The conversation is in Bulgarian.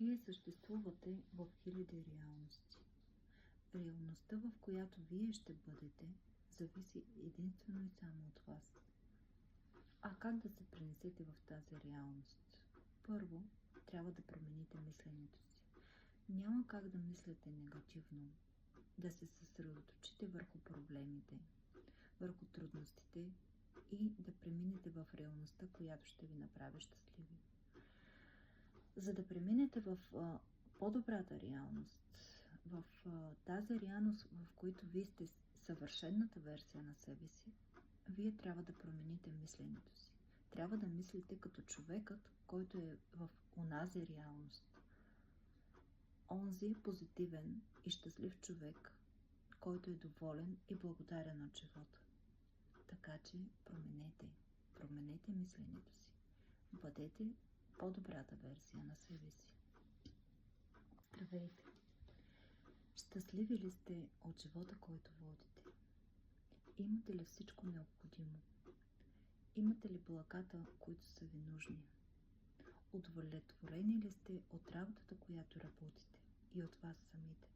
Вие съществувате в хиляди реалности. Реалността, в която вие ще бъдете, зависи единствено и само от вас. А как да се пренесете в тази реалност? Първо, трябва да промените мисленето си. Няма как да мислите негативно, да се съсредоточите върху проблемите, върху трудностите и да преминете в реалността, която ще ви направи щастливи. За да преминете в по-добрата реалност, в тази реалност, в която вие сте съвършената версия на себе си, вие трябва да промените мисленето си. Трябва да мислите като човекът, който е в онази реалност. Онзи позитивен и щастлив човек, който е доволен и благодарен от живота. Така че променете мисленето си. Бъдете по-добрата версия на себе си. Здравейте! Щастливи ли сте от живота, който водите? Имате ли всичко необходимо? Имате ли благата, които са ви нужни? Удовлетворени ли сте от работата, която работите и от вас самите?